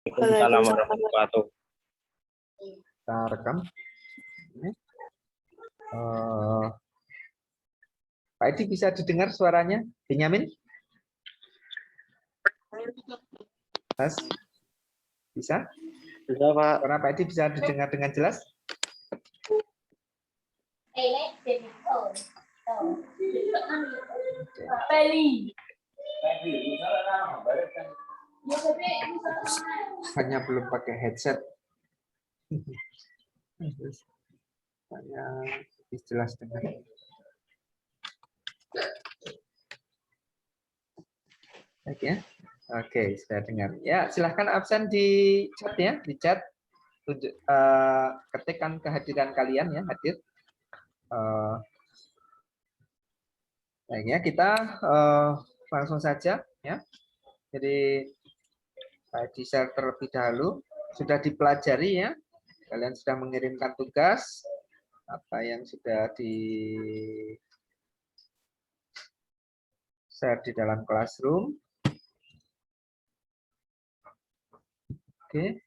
Waalaikumsalam warahmatullahi wabarakatuh. Kita rekam. Pak Edi bisa didengar suaranya? Benyamin? Mas? Bisa? Bisa, Pak. Suara Pak Edi bisa didengar dengan jelas? Hanya belum pakai headset. Hanya lebih jelas dengar. Oke, ya. Oke, sudah dengar. Ya, silahkan absen di chat ya, di chat. Ketikkan kehadiran kalian ya, hadir. Baik ya, kita langsung saja ya. Jadi di share terlebih dahulu, sudah dipelajari ya. Kalian sudah mengirimkan tugas apa yang sudah di share di dalam classroom. Oke.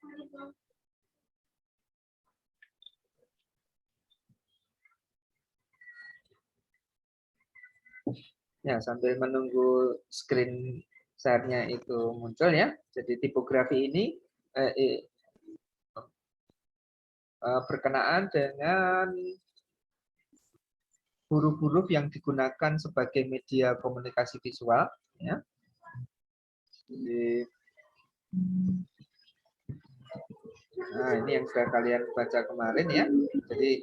Ya, sambil menunggu screen share-nya itu muncul ya. Jadi tipografi ini berkenaan dengan huruf-huruf yang digunakan sebagai media komunikasi visual ya. Jadi, nah, ini yang sudah kalian baca kemarin ya. Jadi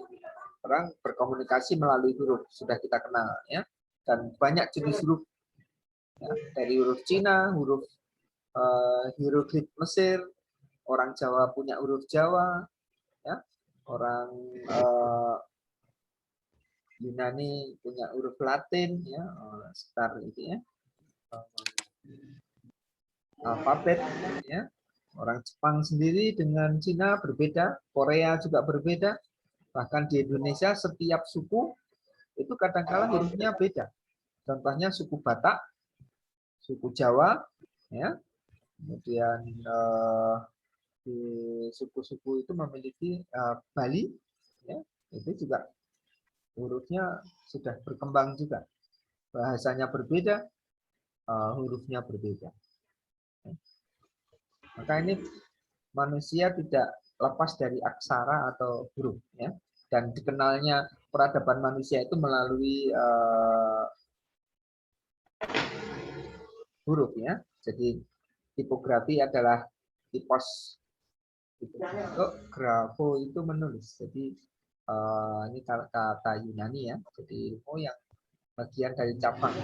orang berkomunikasi melalui huruf sudah kita kenal ya. Dan banyak jenis huruf ya, dari huruf Cina, huruf hieroglif Mesir, orang Jawa punya huruf Jawa ya. Orang Yunani punya huruf Latin ya, sekitar itu ya. Alfabet ya. Orang Jepang sendiri dengan Cina berbeda, Korea juga berbeda. Bahkan di Indonesia setiap suku itu kadang-kala hurufnya beda. Contohnya suku Batak, suku Jawa ya. Kemudian di suku-suku itu memiliki Bali ya. Itu juga hurufnya sudah berkembang juga. Bahasanya berbeda, hurufnya berbeda. Maka ini manusia tidak lepas dari aksara atau huruf ya. Dan dikenalnya peradaban manusia itu melalui huruf ya. Jadi tipografi adalah tipos untuk grafo itu menulis. Jadi ini kata Yunani ya. Jadi ilmu yang bagian dari cabang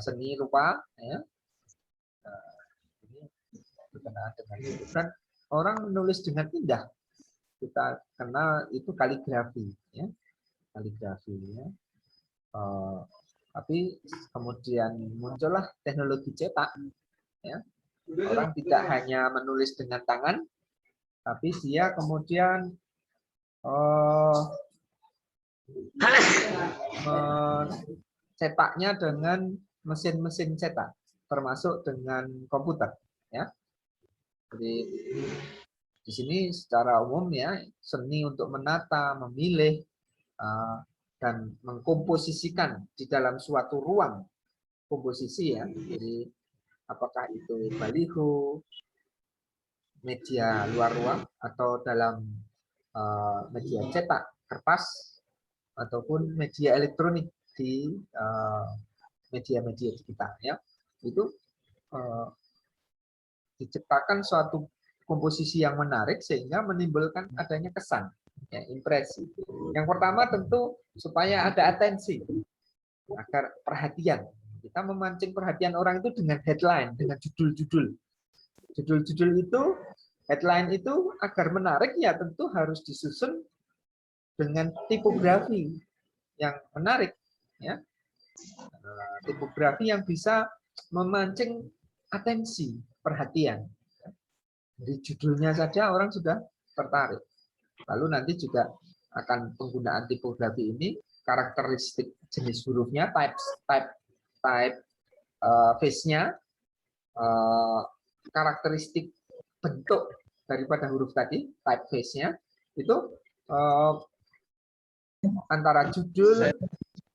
seni rupa ya. Ini berkenaan dengan huruf. Dan orang menulis dengan indah. Kita kenal itu kaligrafi ya. Kaligrafi ya. Tapi kemudian muncullah teknologi cetak ya. Orang tidak hanya menulis dengan tangan, tapi dia kemudian mencetaknya dengan mesin-mesin cetak, termasuk dengan komputer ya. Jadi di sini secara umum ya, seni untuk menata, memilih dan mengkomposisikan di dalam suatu ruang komposisi ya. Jadi apakah itu baliho, media luar ruang, atau dalam media cetak, kertas, ataupun media elektronik di media-media digital ya. Itu diciptakan suatu komposisi yang menarik sehingga menimbulkan adanya kesan ya, impresi. Yang pertama tentu supaya ada atensi, agar perhatian. Kita memancing perhatian orang itu dengan headline, dengan judul-judul. Judul-judul itu, headline itu agar menarik ya tentu harus disusun dengan tipografi yang menarik ya. Tipografi yang bisa memancing atensi, perhatian. Dari judulnya saja orang sudah tertarik. Lalu nanti juga akan penggunaan tipografi ini, karakteristik jenis hurufnya, type face-nya, karakteristik bentuk daripada huruf tadi, typeface-nya itu antara judul,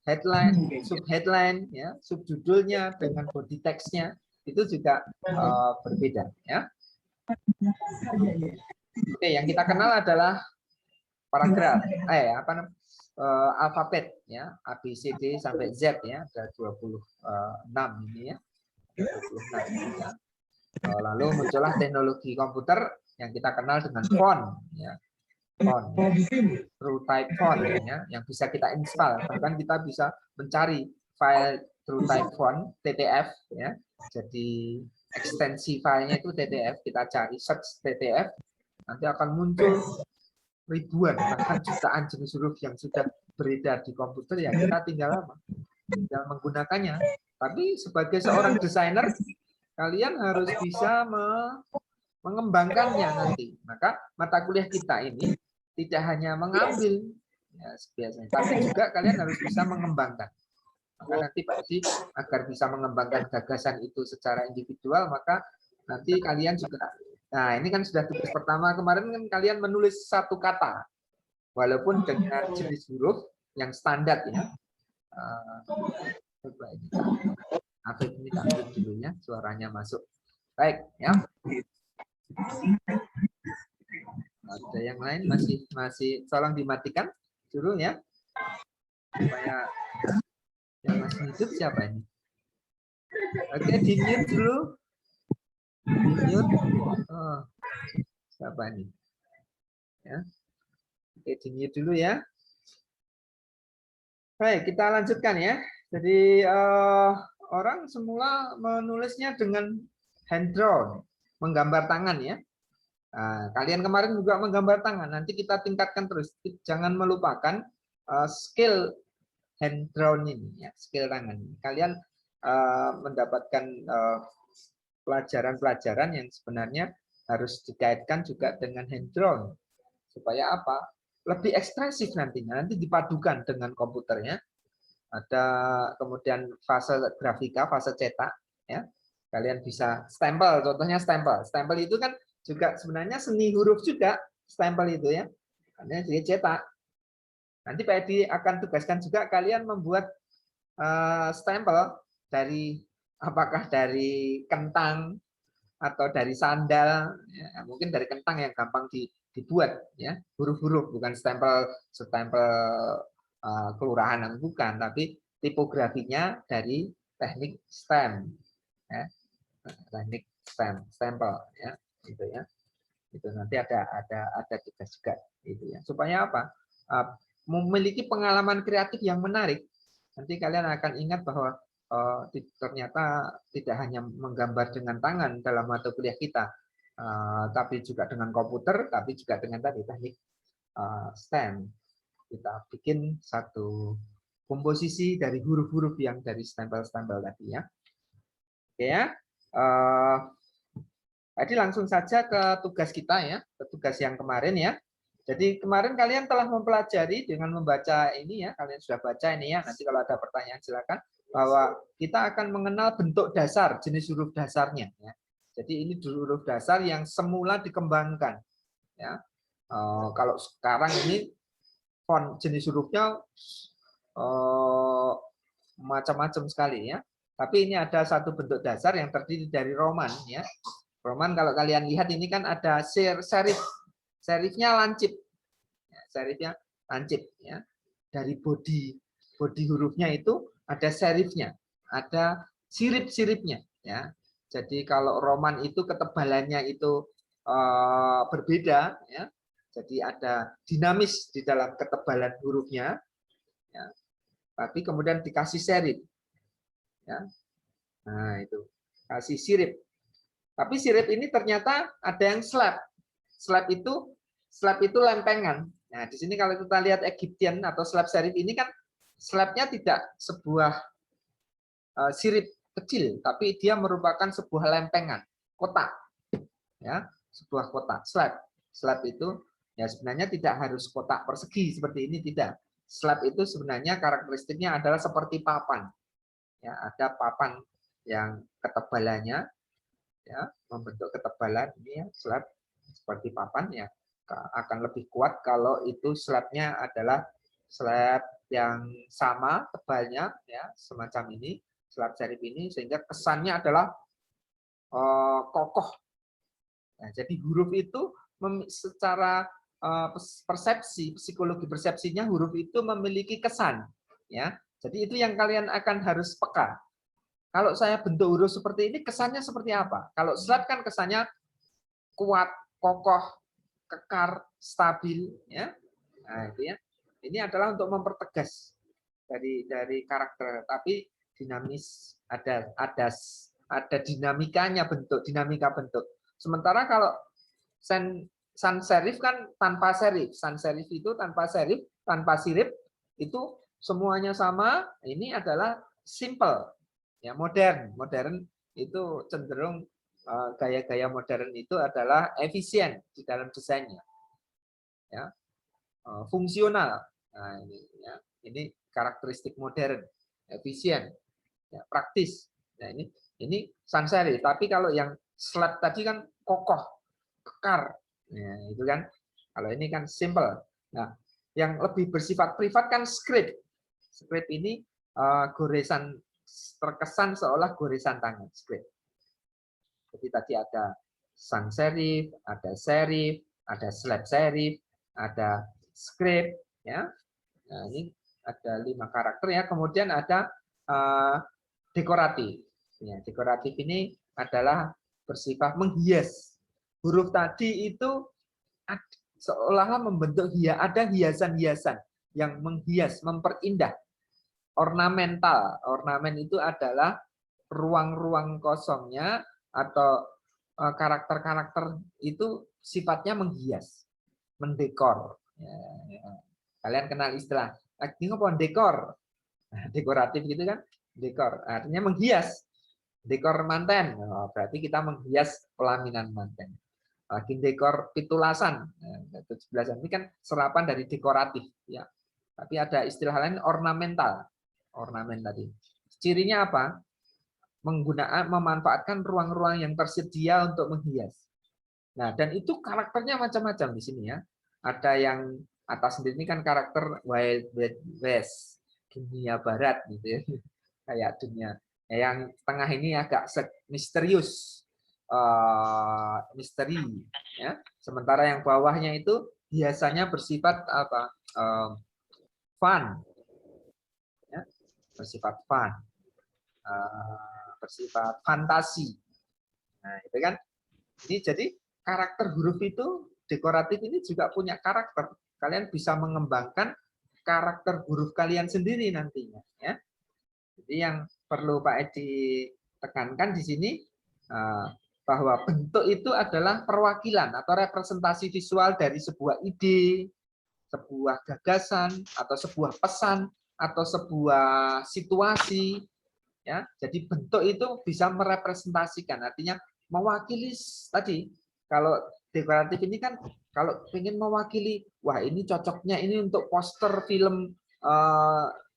headline, subheadline, ya, subjudulnya dengan body text-nya itu juga berbeda, ya. Oke, yang kita kenal adalah paragraf, alfabet, ya, A, B, C, D sampai Z, ya, ada 26 ini, ya, 26 ya. Lalu muncullah teknologi komputer yang kita kenal dengan font, ya, font, true type font, ya, yang bisa kita install, bahkan kita bisa mencari file true type font TTF, ya, jadi ekstensi filenya itu TTF, kita cari search TTF, nanti akan muncul ribuan bahkan jutaan jenis huruf yang sudah beredar di komputer, ya kita tinggal apa? Tinggal menggunakannya. Tapi sebagai seorang desainer, kalian harus bisa mengembangkannya nanti. Maka mata kuliah kita ini tidak hanya mengambil, ya, biasanya, tapi juga kalian harus bisa mengembangkan. Maka nanti Pak Edi, agar bisa mengembangkan gagasan itu secara individual, maka nanti kalian juga, nah ini kan sudah tugas pertama kemarin kan kalian menulis satu kata, walaupun dengan jenis huruf yang standar, ya. Coba ini, Afif ini tak dulunya, suaranya masuk. Baik, ya. Ada yang lain masih tolong dimatikan dulu, ya, supaya yang masih hidup siapa ini? Oke, di mute dulu. Di mute. Oh, siapa ini? Ya. Oke, di mute dulu, ya. Baik, kita lanjutkan, ya. Jadi orang semula menulisnya dengan hand drawn, menggambar tangan, ya. Nah, kalian kemarin juga menggambar tangan. Nanti kita tingkatkan terus. Jangan melupakan skill hand drawn ini, ya, skill tangan. Kalian mendapatkan pelajaran-pelajaran yang sebenarnya harus dikaitkan juga dengan hand drawn, supaya apa? Lebih ekspresif nantinya. Nanti dipadukan dengan komputernya. Ada kemudian fase grafika, fase cetak, ya. Kalian bisa stempel, contohnya stempel. Stempel itu kan juga sebenarnya seni huruf juga, stempel itu, ya. Karena dia cetak. Nanti Pak Edi akan tugaskan juga kalian membuat stempel dari, apakah dari kentang atau dari sandal, ya, mungkin dari kentang yang gampang dibuat, ya, huruf-huruf, bukan stempel kelurahan, bukan, tapi tipografinya dari teknik stem, ya, teknik stempel, ya, gitu, ya. Itu nanti ada tugas juga, gitu, ya, supaya apa? Memiliki pengalaman kreatif yang menarik. Nanti kalian akan ingat bahwa ternyata tidak hanya menggambar dengan tangan dalam mata kuliah kita, tapi juga dengan komputer, tapi juga dengan tadi teknik STEM. Kita bikin satu komposisi dari huruf-huruf yang dari stempel-stempel tadi, ya. Oke, ya. Jadi langsung saja ke tugas kita, ya, ke tugas yang kemarin, ya. Jadi kemarin kalian telah mempelajari dengan membaca ini, ya, kalian sudah baca ini, ya. Nanti kalau ada pertanyaan silakan, bahwa kita akan mengenal bentuk dasar, jenis huruf dasarnya, ya. Jadi ini huruf dasar yang semula dikembangkan, ya. Kalau sekarang ini font jenis hurufnya macam-macam sekali, ya. Tapi ini ada satu bentuk dasar yang terdiri dari Roman, ya. Roman kalau kalian lihat ini kan ada serif. Serifnya lancip, serifnya lancip, ya. Dari body hurufnya itu ada serifnya, ada sirip-siripnya, ya. Jadi kalau Roman itu ketebalannya itu berbeda, ya. Jadi ada dinamis di dalam ketebalan hurufnya, ya. Tapi kemudian dikasih serif, ya. Nah itu kasih sirip. Tapi sirip ini ternyata ada yang slab. Slab itu lempengan. Nah, di sini kalau kita lihat Egyptian atau slab serif ini kan slabnya tidak sebuah sirip kecil, tapi dia merupakan sebuah lempengan, kotak. Ya, sebuah kotak. Slab itu ya sebenarnya tidak harus kotak persegi seperti ini, tidak. Slab itu sebenarnya karakteristiknya adalah seperti papan. Ya, ada papan yang ketebalannya, ya, membentuk ketebalan ini, ya, slab. seperti papan ya akan lebih kuat kalau itu slabnya adalah slab yang sama tebalnya ya semacam ini slab serif ini sehingga kesannya adalah kokoh. Nah, jadi huruf itu secara persepsi psikologi persepsinya huruf itu memiliki kesan ya. Jadi itu yang kalian akan harus peka. Kalau saya bentuk huruf seperti ini kesannya seperti apa? Kalau slab kan kesannya kuat, kokoh, kekar, stabil ya. Nah, itu ya. Ini adalah untuk mempertegas dari karakter, tapi dinamis ada dinamikanya bentuk, dinamika bentuk. Sementara kalau sans serif kan tanpa serif. Sans serif itu tanpa serif, tanpa sirip itu semuanya sama. Ini adalah simple. Ya, modern. Modern itu cenderung gaya-gaya modern itu adalah efisien di dalam desainnya. Ya. Fungsional. Nah, ini ya. Ini karakteristik modern, efisien, ya, praktis. Nah, ini sans serif. Tapi kalau yang slab tadi kan kokoh, kekar. Nah, itu kan. Kalau ini kan simple. Nah, yang lebih bersifat privat kan script. Script ini goresan terkesan seolah goresan tangan. Script. Jadi tadi ada sans serif, ada serif, ada slab serif, ada script, ya. Nah, ini ada 5 karakter ya. Kemudian ada dekoratif. Ya, dekoratif ini adalah bersifat menghias. Huruf tadi itu seolah membentuk ada hiasan-hiasan yang menghias, memperindah. Ornamental. Ornamen itu adalah ruang-ruang kosongnya atau karakter-karakter itu sifatnya menghias, mendekor. Ya. Kalian kenal istilah, ini apa dekor? Nah, dekoratif gitu kan? Dekor, artinya menghias. Dekor manten, berarti kita menghias pelaminan manten. Lagi dekor pitulasan, 17-an ini kan serapan dari dekoratif, ya. Tapi ada istilah lain ornamental, ornamen tadi. Cirinya apa? Memanfaatkan ruang-ruang yang tersedia untuk menghias. Nah, dan itu karakternya macam-macam di sini ya. Ada yang atas sendiri ini kan karakter Wild West, dunia barat gitu ya. Kayak dunia. Yang tengah ini agak misterius, misteri ya. Sementara yang bawahnya itu biasanya bersifat apa? Fun. Ya, bersifat fun. Bersifat fantasi. Nah, itu kan. Ini jadi karakter huruf itu dekoratif ini juga punya karakter. Kalian bisa mengembangkan karakter huruf kalian sendiri nantinya, ya. Jadi yang perlu Pak Edi tekankan di sini bahwa bentuk itu adalah perwakilan atau representasi visual dari sebuah ide, sebuah gagasan atau sebuah pesan atau sebuah situasi, ya. Jadi bentuk itu bisa merepresentasikan, artinya mewakili tadi. Kalau dekoratif ini kan kalau ingin mewakili, wah ini cocoknya ini untuk poster film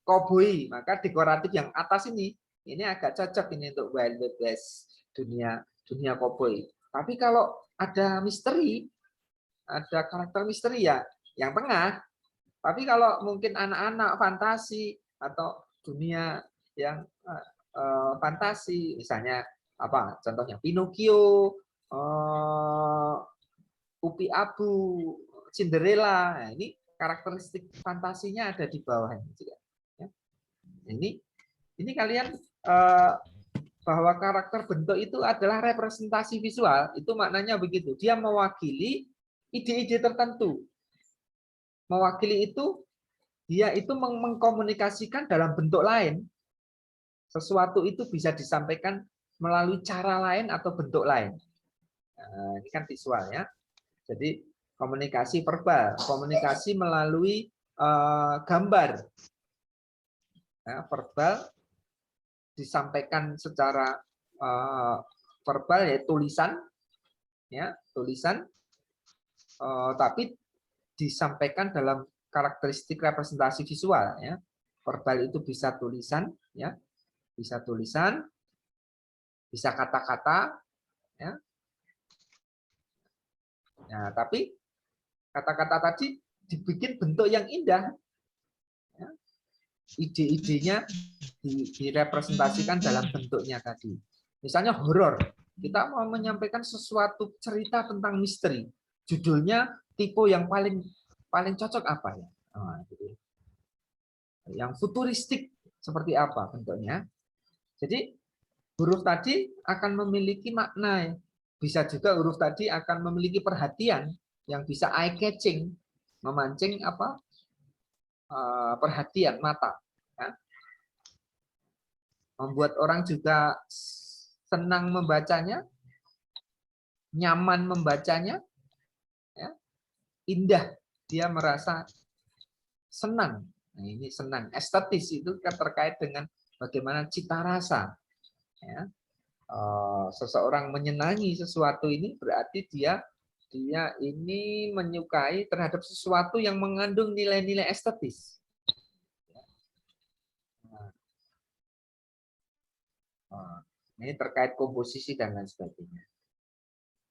cowboy, maka dekoratif yang atas ini agak cocok ini untuk Wild West, dunia cowboy. Tapi kalau ada misteri, ada karakter misteri ya yang tengah. Tapi kalau mungkin anak-anak fantasi atau dunia yang fantasi, misalnya apa? Contohnya Pinocchio, Upi Abu, Cinderella. Nah, ini karakteristik fantasinya ada di bawah ini juga. Ya. Ini kalian bahwa karakter bentuk itu adalah representasi visual, itu maknanya begitu. Dia mewakili ide-ide tertentu. Mewakili itu dia itu mengkomunikasikan dalam bentuk lain. Sesuatu itu bisa disampaikan melalui cara lain atau bentuk lain. Nah, ini kan visual ya. Jadi komunikasi verbal, komunikasi melalui gambar. Nah, verbal disampaikan secara verbal ya tulisan, tapi disampaikan dalam karakteristik representasi visual ya. Verbal itu bisa tulisan ya, bisa tulisan, bisa kata-kata ya. Nah, tapi kata-kata tadi dibikin bentuk yang indah. Ya. Ide-idenya direpresentasikan dalam bentuknya tadi. Misalnya horor. Kita mau menyampaikan sesuatu cerita tentang misteri. Judulnya tipe yang paling cocok apa ya? Nah, gitu. Yang futuristik seperti apa bentuknya? Jadi huruf tadi akan memiliki makna. Bisa juga huruf tadi akan memiliki perhatian yang bisa eye catching, memancing apa? Perhatian mata. Ya. Membuat orang juga senang membacanya, nyaman membacanya, ya. Indah, dia merasa senang. Nah, ini senang. Estetis itu kan terkait dengan bagaimana cita rasa. Ya. Seseorang menyenangi sesuatu ini berarti dia ini menyukai terhadap sesuatu yang mengandung nilai-nilai estetis. Ini terkait komposisi dan lain sebagainya.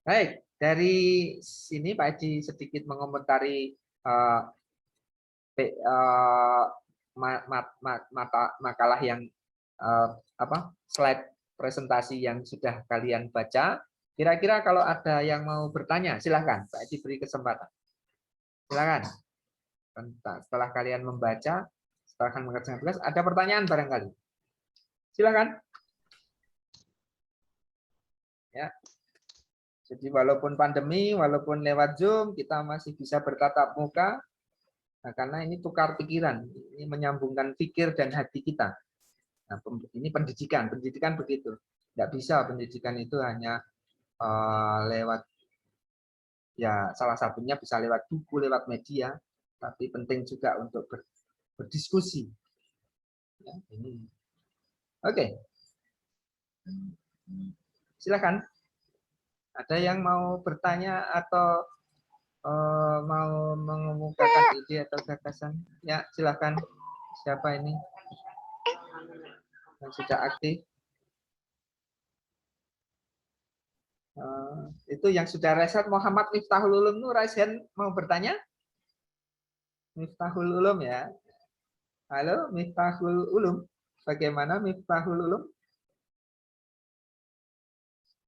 Baik, dari sini Pak Haji sedikit mengomentari makalah yang slide presentasi yang sudah kalian baca. Kira-kira kalau ada yang mau bertanya, silahkan Pak Haji beri kesempatan. Silahkan. Setelah kalian membaca, setelah kalian mengerjakan tugas, ada pertanyaan barangkali. Silahkan. Ya. Jadi walaupun pandemi, walaupun lewat Zoom, kita masih bisa bertatap muka. Nah, karena ini tukar pikiran, ini menyambungkan pikir dan hati kita. Nah, ini pendidikan begitu. Nggak bisa pendidikan itu hanya lewat, ya salah satunya bisa lewat buku, lewat media, tapi penting juga untuk berdiskusi. Ya, ini. Oke. Silakan. Ada yang mau bertanya atau mau mengemukakan ide atau gagasan? Ya, silakan. Siapa ini yang sudah aktif? Itu yang sudah reset Muhammad Miftahul Ulum itu raise hand mau bertanya? Miftahul Ulum ya. Halo Miftahul Ulum. Bagaimana Miftahul Ulum?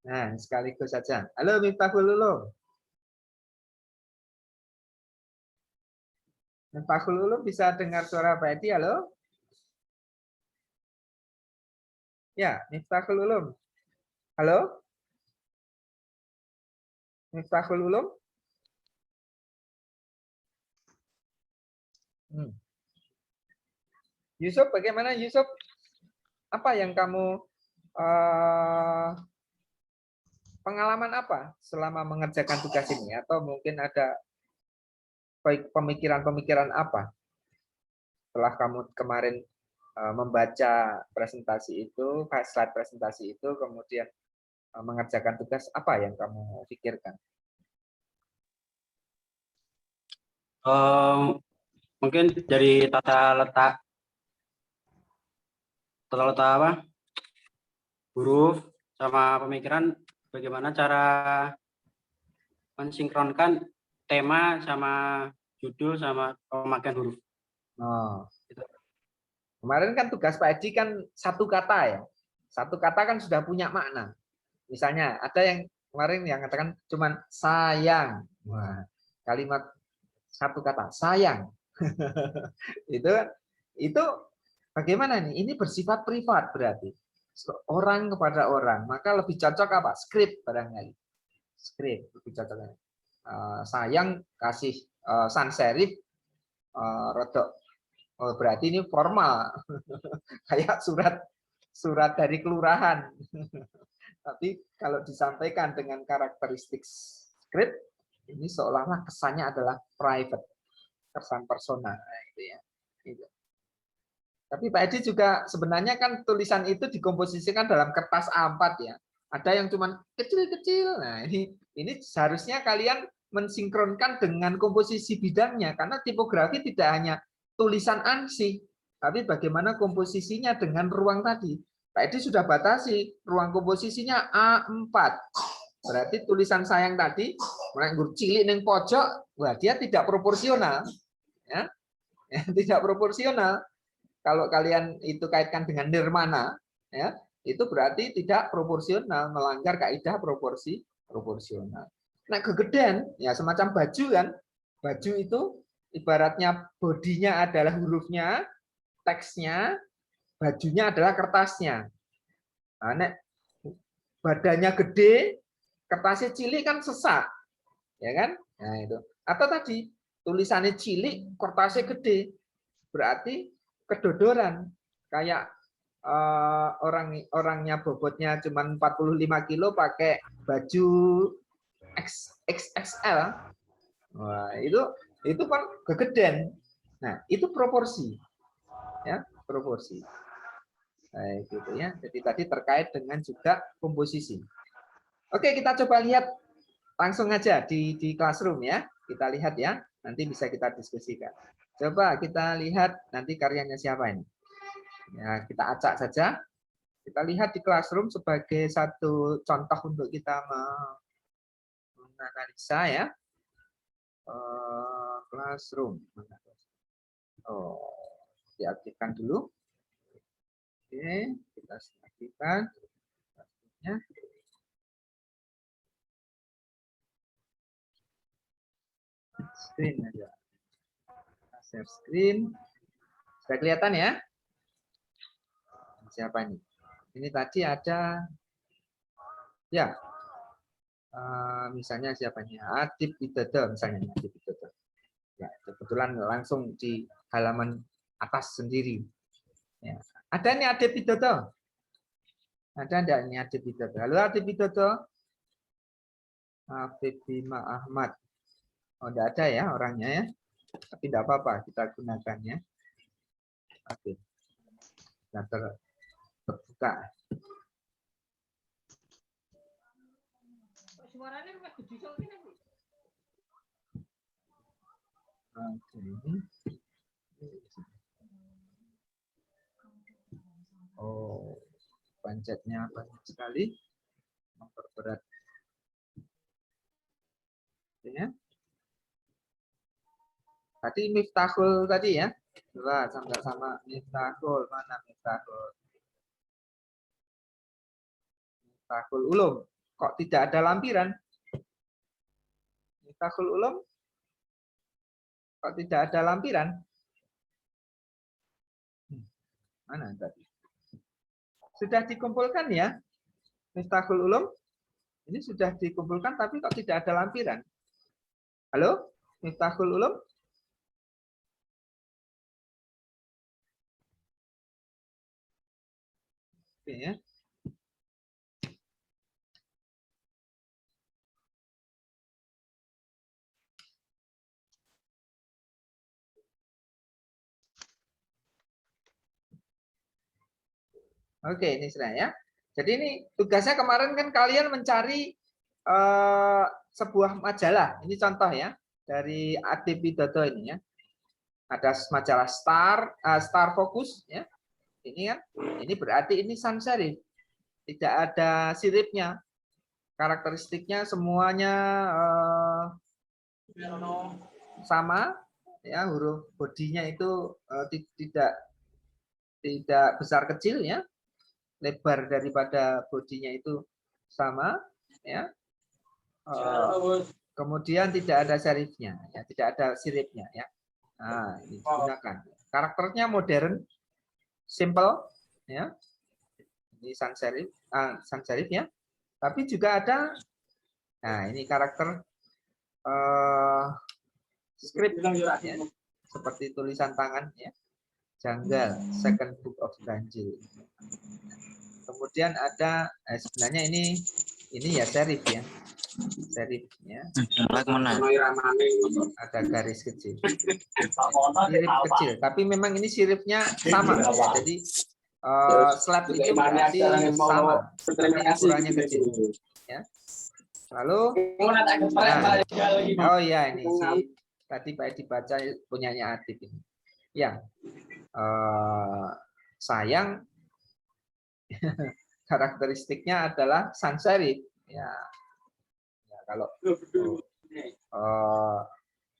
Nah, sekaligus saja. Halo Miftahul Ulum. Miftahul Ulum bisa dengar suara Pak Edi? Halo? Ya, Miftahul Ulum. Halo? Miftahul Ulum? Yusuf, bagaimana Yusuf? Apa yang kamu pengalaman apa selama mengerjakan tugas ini? Atau mungkin ada pemikiran-pemikiran apa setelah kamu kemarin membaca presentasi itu, slide presentasi itu, kemudian mengerjakan tugas, apa yang kamu pikirkan? Mungkin dari tata letak apa? Huruf sama pemikiran, bagaimana cara mensinkronkan tema sama judul sama pemakaian huruf. Kemarin kan tugas Pak Edi kan satu kata ya. Satu kata kan sudah punya makna. Misalnya ada yang kemarin yang katakan cuman sayang. Wah, kalimat satu kata sayang. itu bagaimana nih? Ini bersifat privat berarti. Orang kepada orang, maka lebih cocok apa? Skrip barangkali. Skrip lebih cocok. Sayang kasih sans serif rodok. Oh, berarti ini formal. Kayak surat dari kelurahan. Tapi kalau disampaikan dengan karakteristik skrip, ini seolah-olah kesannya adalah private, kesan personal. Gitu ya. Gitu. Tapi Pak Edi juga sebenarnya kan tulisan itu dikomposisikan dalam kertas A4 ya. Ada yang cuma kecil-kecil. Nah, ini seharusnya kalian mensinkronkan dengan komposisi bidangnya karena tipografi tidak hanya tulisan ansih, tapi bagaimana komposisinya dengan ruang tadi. Pak Edi sudah batasi ruang komposisinya A4. Berarti tulisan sayang tadi nganggur cilik ning pojok, wah dia tidak proporsional. Ya. Tidak proporsional. Kalau kalian itu kaitkan dengan nirmana, ya, itu berarti tidak proporsional, melanggar kaidah proporsional. Nah, kegedean ya semacam baju kan. Baju itu ibaratnya bodinya adalah hurufnya, teksnya, bajunya adalah kertasnya. Nah, nek badannya gede, kertasnya cilik kan sesak. Ya kan? Nah, itu. Atau tadi tulisannya cilik, kertasnya gede. Berarti kedodoran. Kayak orangnya bobotnya cuma 45 kilo pakai baju XXL. Wah, itu kan kegedean. Nah, itu proporsi. Ya, proporsi. Nah, gitu ya. Jadi tadi terkait dengan juga komposisi. Oke, kita coba lihat langsung aja di classroom ya. Kita lihat ya. Nanti bisa kita diskusikan. Coba kita lihat nanti karyanya siapa ini. Ya, kita acak saja. Kita lihat di classroom sebagai satu contoh untuk kita menganalisa ya. Classroom. Oh, diaktifkan dulu. Oke, kita aktifkan. Screen aja. Share screen. Sudah kelihatan ya? Siapa ini? Ini tadi ada ya. Misalnya siapa ini? Adib Widodo misalnya. Adib Widodo. Ya, kebetulan langsung di halaman atas sendiri. Ya. Ada nih Adib Widodo? Ada enggak ini Adib Widodo? Halo Adib Widodo? Habib Bima Ahmad. Oh, enggak ada ya orangnya ya. Tapi enggak apa-apa, kita gunakannya. Oke. Nah, terbuka. Oh, pancetnya banyak sekali, memperberat. Ya. Tadi Miftahul tadi ya, coba sama-sama Miftahul, mana Miftahul? Miftahul Ulum, kok tidak ada lampiran? Miftahul Ulum, kok tidak ada lampiran? Mana tadi? Sudah dikumpulkan ya, Miftahul Ulum? Ini sudah dikumpulkan, tapi kok tidak ada lampiran? Halo, Miftahul Ulum? Oke ya. Oke, ini sudah ya. Jadi ini tugasnya kemarin kan kalian mencari sebuah majalah. Ini contoh ya dari Adib Widodo ini ya. Ada majalah Star Focus ya. Ini kan, ini berarti ini sans serif. Tidak ada siripnya. Karakteristiknya semuanya sama ya, huruf bodinya itu tidak besar kecil ya. Lebar daripada bodinya itu sama ya. Kemudian tidak ada serifnya ya, tidak ada siripnya ya. Nah, ini digunakan. Karakternya modern, simple ya. Ini sans serif ya. Tapi juga ada nah, ini karakter script ya. Seperti tulisan tangan ya. Janggal, second book of Ganjil. Kemudian ada sebenarnya ini ya serif ya. Serif ya. Ada garis kecil. Sirip kecil, tapi memang ini siripnya sama ya. Jadi slab itu berarti sama, tapi ukurannya kecil ya. Lalu oh ya, ini si tadi Pak dibaca punyanya Adib ini. Ya. Sayang karakteristiknya adalah sans serif ya. Kalau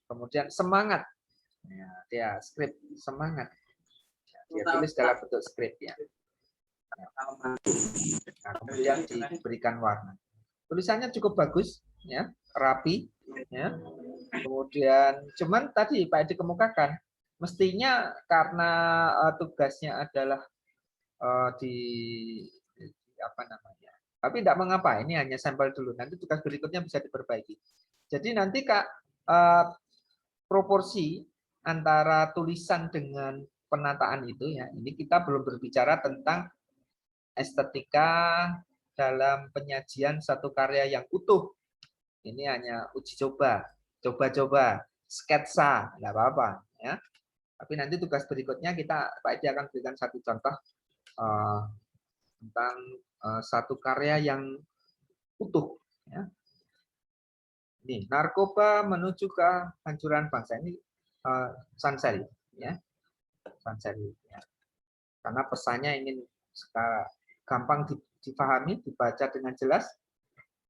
kemudian semangat, ya, dia skrip semangat, ya, dia tulis dalam bentuk skrip ya. Nah, kemudian diberikan warna. Tulisannya cukup bagus, ya, rapi, ya. Kemudian, cuman tadi Pak Edi kemukakan, mestinya karena tugasnya adalah di apa namanya. Tapi tidak mengapa, ini hanya sampel dulu. Nanti tugas berikutnya bisa diperbaiki. Jadi nanti Kak, proporsi antara tulisan dengan penataan itu ya, ini kita belum berbicara tentang estetika dalam penyajian satu karya yang utuh. Ini hanya uji coba, coba-coba, sketsa, nggak apa-apa ya. Tapi nanti tugas berikutnya Pak Edi akan berikan satu contoh tentang satu karya yang utuh. Ya. Ini narkoba menuju ke hancuran bangsa, ini Sanseri, ya, Sanseri. Ya. Karena pesannya ingin gampang dipahami, dibaca dengan jelas,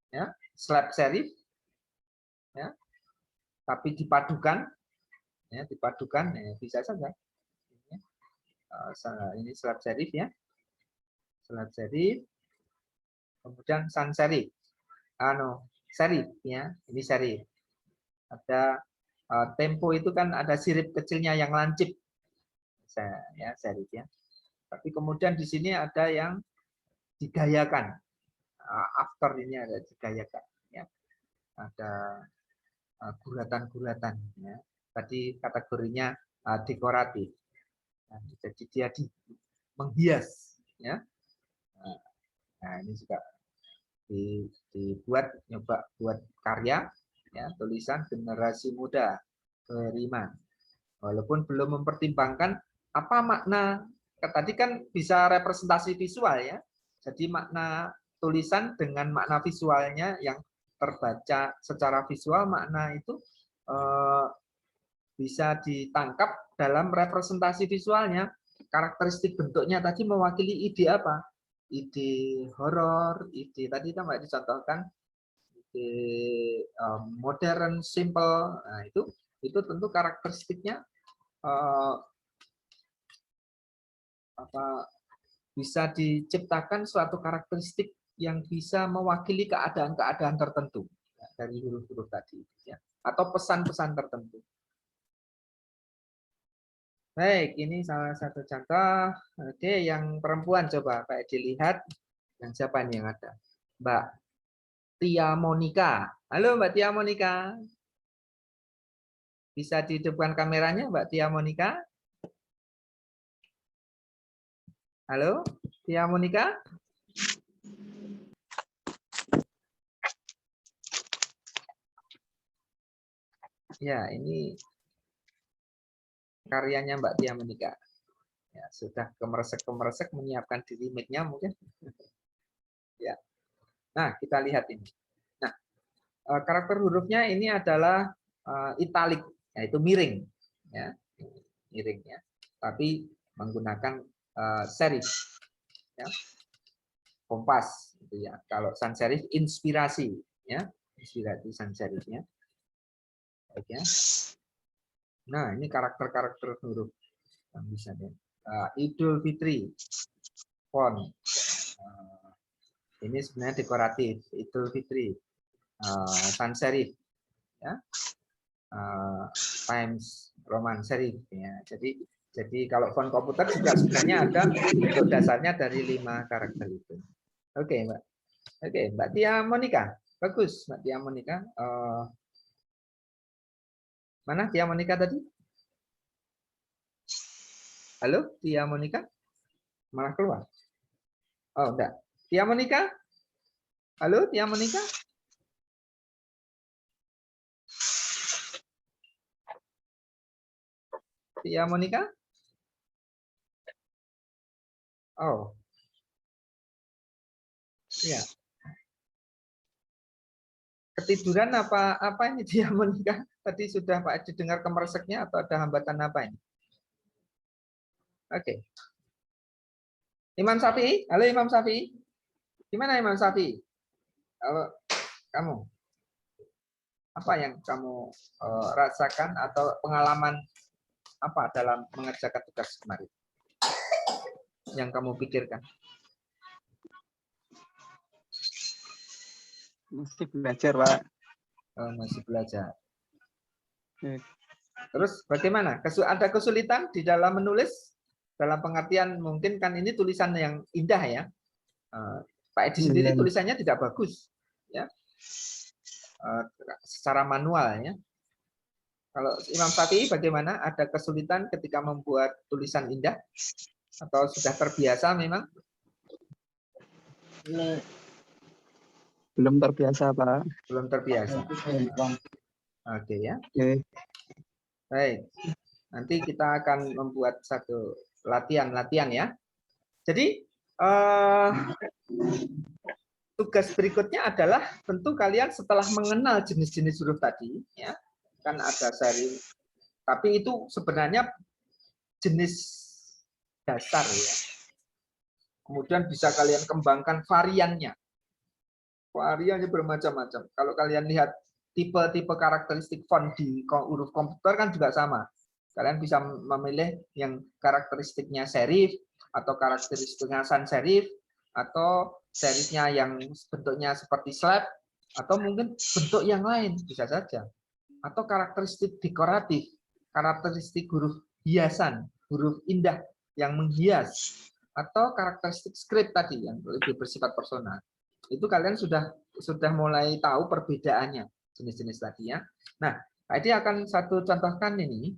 ya, slab serif, ya, tapi dipadukan, ya, dipadukan, ya, bisa saja. Ini slab serif ya, slab serif, kemudian sans serif, serif ya, ini serif. Ada tempo itu kan ada sirip kecilnya yang lancip, ya serif ya. Tapi kemudian di sini ada yang digayakan, after ini ada digayakan, ya. Ada guratan-guratan, ya. Tadi kategorinya dekoratif. Nah, jadi dia menghias, ya. Nah, ini juga dibuat, nyoba buat karya, ya, tulisan generasi muda Beriman. Walaupun belum mempertimbangkan apa makna, tadi kan bisa representasi visual ya. Jadi makna tulisan dengan makna visualnya yang terbaca secara visual, makna itu bisa ditangkap dalam representasi visualnya. Karakteristik bentuknya tadi mewakili ide apa? Ide horor, ide tadi kan Mbak dicontohkan, ide modern, simple. Nah, itu tentu karakteristiknya bisa diciptakan suatu karakteristik yang bisa mewakili keadaan-keadaan tertentu ya, dari huruf-huruf tadi, ya, atau pesan-pesan tertentu. Baik, ini salah satu contoh. Oke, yang perempuan coba Pak Edi lihat. Yang siapa nih yang ada? Mbak Tia Monika. Halo Mbak Tia Monika. Bisa dihidupkan kameranya Mbak Tia Monika? Halo, Tia Monika? Ya, ini karyanya Mbak Tia Monika. Ya, sudah kemeresek menyiapkan diri mic-nya mungkin. Ya. Nah, kita lihat ini. Nah, karakter hurufnya ini adalah italik, yaitu miring, ya, miring ya. Tapi menggunakan serif, ya, kompas, gitu ya. Kalau sans serif inspirasi, ya, inspirasi sans serifnya. Baik ya. Nah, ini karakter-karakter huruf yang bisa deh. Idul Fitri, font. Ini sebenarnya dekoratif. Idul Fitri, sans serif, ya. Times Roman serif, ya. Jadi kalau font komputer juga sebenarnya ada bentuk dasarnya dari 5 karakter itu. Oke, Mbak. Oke, Mbak Tia Monika. Bagus, Mbak Tia Monika. Mana Tia Monika tadi? Halo, Tia Monika? Malah keluar. Oh, enggak. Tia Monika? Halo, Tia Monika? Tia Monika? Oh. Ya. Ketiduran apa ini Tia Monika? Tadi sudah Pak Edi dengar kemereseknya atau ada hambatan apa ini? Oke. Imam Syafi'i? Halo Imam Syafi'i. Gimana Imam Syafi'i? Kalau kamu? Apa yang kamu rasakan atau pengalaman apa dalam mengerjakan tugas kemarin? Yang kamu pikirkan? Masih belajar, Pak. Masih belajar. Oke. Terus bagaimana? Ada kesulitan di dalam menulis? Dalam pengertian mungkin kan ini tulisan yang indah ya. Pak Edi sendiri tulisannya tidak bagus, ya. Secara manual ya. Kalau Imam Syafi'i bagaimana? Ada kesulitan ketika membuat tulisan indah? Atau sudah terbiasa memang? Belum terbiasa, Pak. Belum terbiasa. Oke ya. Oke. Baik. Nanti kita akan membuat satu latihan ya. Jadi tugas berikutnya adalah tentu kalian setelah mengenal jenis-jenis huruf tadi, ya, kan ada serif. Tapi itu sebenarnya jenis dasar ya. Kemudian bisa kalian kembangkan variannya. Variannya bermacam-macam. Kalau kalian lihat tipe-tipe karakteristik font di huruf komputer kan juga sama. Kalian bisa memilih yang karakteristiknya serif, atau karakteristiknya sans serif, atau serifnya yang bentuknya seperti slab, atau mungkin bentuk yang lain, bisa saja. Atau karakteristik dekoratif, karakteristik huruf hiasan, huruf indah yang menghias, atau karakteristik script tadi yang lebih bersifat personal. Itu kalian sudah mulai tahu perbedaannya jenis-jenis tadi ya. Nah, Edi akan satu contohkan ini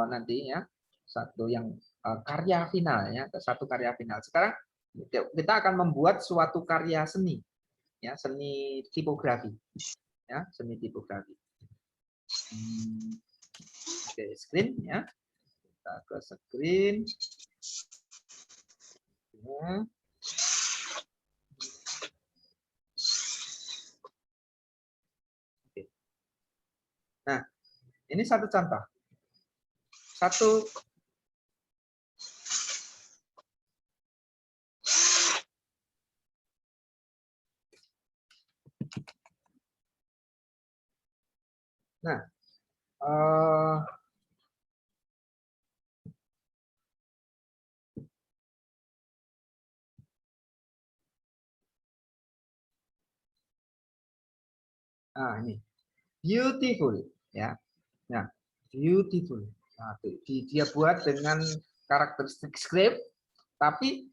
nanti ya, satu yang karya final ya, satu karya final. Sekarang kita akan membuat suatu karya seni ya, seni tipografi ya, seni tipografi. Oke, screen ya. Kita ke screen. Ya. Nah, ini satu contoh. Nah, ini beautiful ya. Nah, beautiful. Nah, dia buat dengan karakteristik script, tapi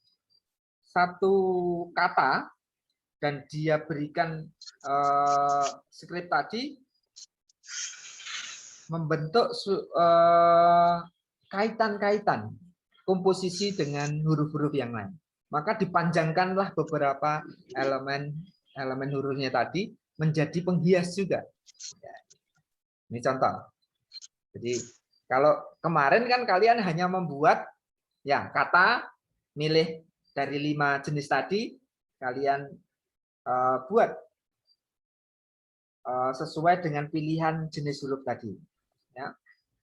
satu kata dan dia berikan script tadi membentuk kaitan-kaitan komposisi dengan huruf-huruf yang lain. Maka dipanjangkanlah beberapa elemen hurufnya tadi menjadi penghias juga. Ini contoh. Jadi kalau kemarin kan kalian hanya membuat ya kata, milih dari 5 jenis tadi, kalian buat sesuai dengan pilihan jenis huruf tadi. Ya.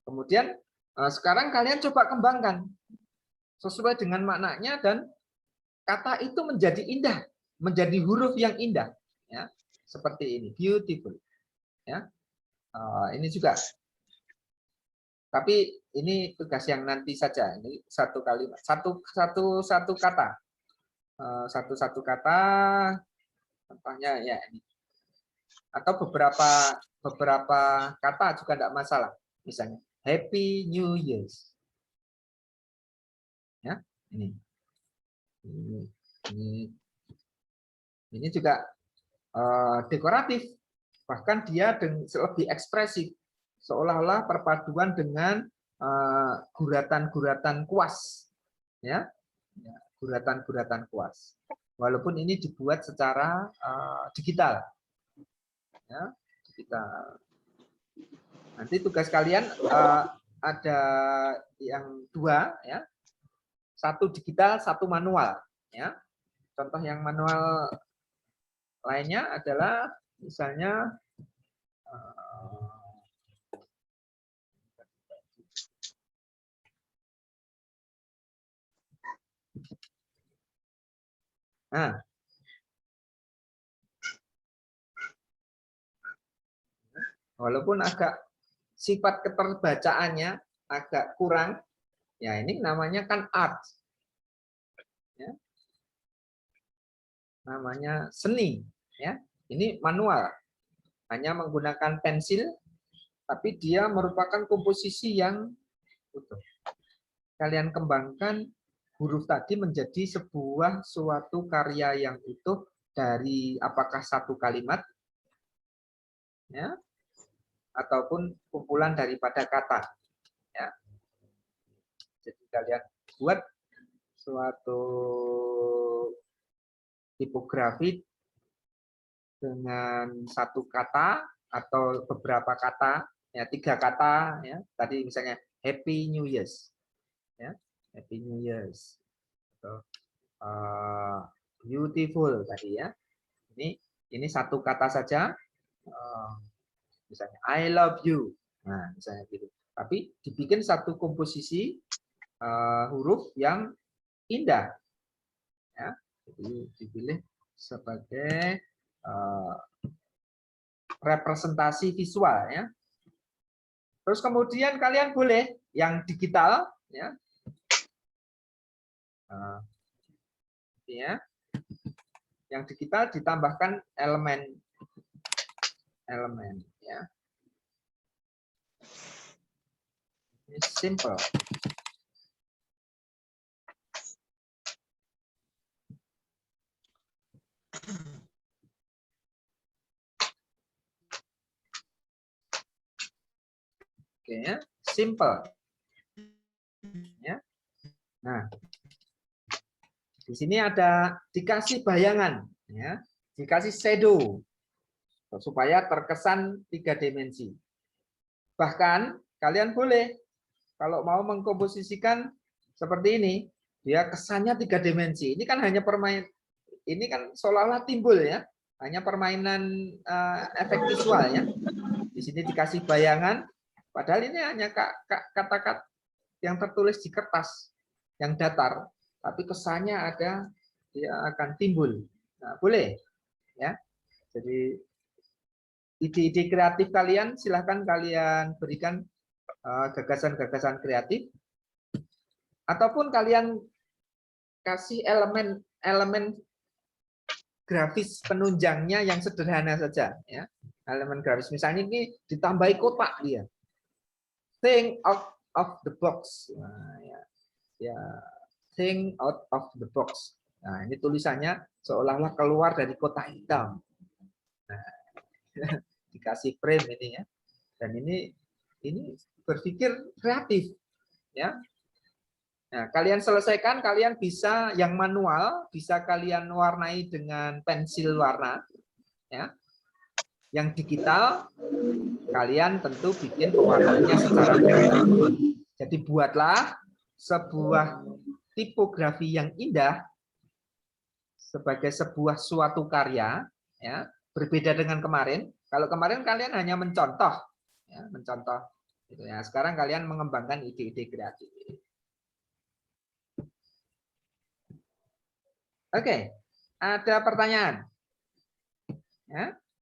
Kemudian sekarang kalian coba kembangkan sesuai dengan maknanya dan kata itu menjadi indah, menjadi huruf yang indah. Ya. Seperti ini, beautiful. Ya. Ini juga. Tapi ini tugas yang nanti saja. Ini satu kalimat, satu kata, satu kata. Contohnya ya ini. Atau beberapa kata juga tidak masalah. Misalnya Happy New Year. Ya, ini juga dekoratif. Bahkan dia lebih ekspresif. Seolah-olah perpaduan dengan guratan-guratan kuas, ya, guratan-guratan kuas. Walaupun ini dibuat secara digital, ya, digital. Nanti tugas kalian ada yang 2, ya, 1 digital, 1 manual, ya. Contoh yang manual lainnya adalah misalnya walaupun agak sifat keterbacaannya agak kurang, ya ini namanya kan art, ya. Namanya seni, ya. Ini manual, hanya menggunakan pensil, tapi dia merupakan komposisi yang utuh. Kalian kembangkan huruf tadi menjadi sebuah suatu karya yang utuh dari apakah satu kalimat, ya, ataupun kumpulan daripada kata, ya. Jadi kalian buat suatu tipografi dengan satu kata atau beberapa kata, ya 3 kata, ya. Tadi misalnya Happy New Year's, ya, Happy New Year's, atau beautiful tadi, ya. Ini satu kata saja, misalnya I love you, nah misalnya gitu. Tapi dibikin satu komposisi huruf yang indah, ya. Jadi dipilih sebagai representasi visual, ya. Terus kemudian kalian boleh yang digital, ya. Ya. Yang digital ditambahkan elemen, ya. Ini simple. Oke, ya. Simple. Ya. Nah, di sini ada dikasih bayangan, ya, dikasih shadow supaya terkesan 3 dimensi. Bahkan kalian boleh kalau mau mengkomposisikan seperti ini, dia kesannya 3 dimensi. Ini kan hanya ini kan seolah-olah timbul, ya, hanya permainan efek visual, ya. Di sini dikasih bayangan, padahal ini hanya kata-kata yang tertulis di kertas yang datar. Tapi kesannya ada, dia akan timbul. Nah, boleh, ya. Jadi ide-ide kreatif kalian silahkan kalian berikan gagasan-gagasan kreatif, ataupun kalian kasih elemen grafis penunjangnya yang sederhana saja, ya. Elemen grafis misalnya ini ditambahi kotak dia. Think out of the box. Nah, ya. Think out of the box. Nah, ini tulisannya seolah-olah keluar dari kotak hitam. Nah, dikasih frame ini, ya. Dan ini berpikir kreatif, ya. Nah, kalian selesaikan, kalian bisa yang manual bisa kalian warnai dengan pensil warna, ya. Yang digital kalian tentu bikin pewarnaannya secara manual. Jadi buatlah sebuah tipografi yang indah sebagai sebuah suatu karya, ya, berbeda dengan kemarin. Kalau kemarin kalian hanya mencontoh, ya, gitu, ya. Sekarang kalian mengembangkan ide-ide kreatif. Oke, ada pertanyaan? Ya?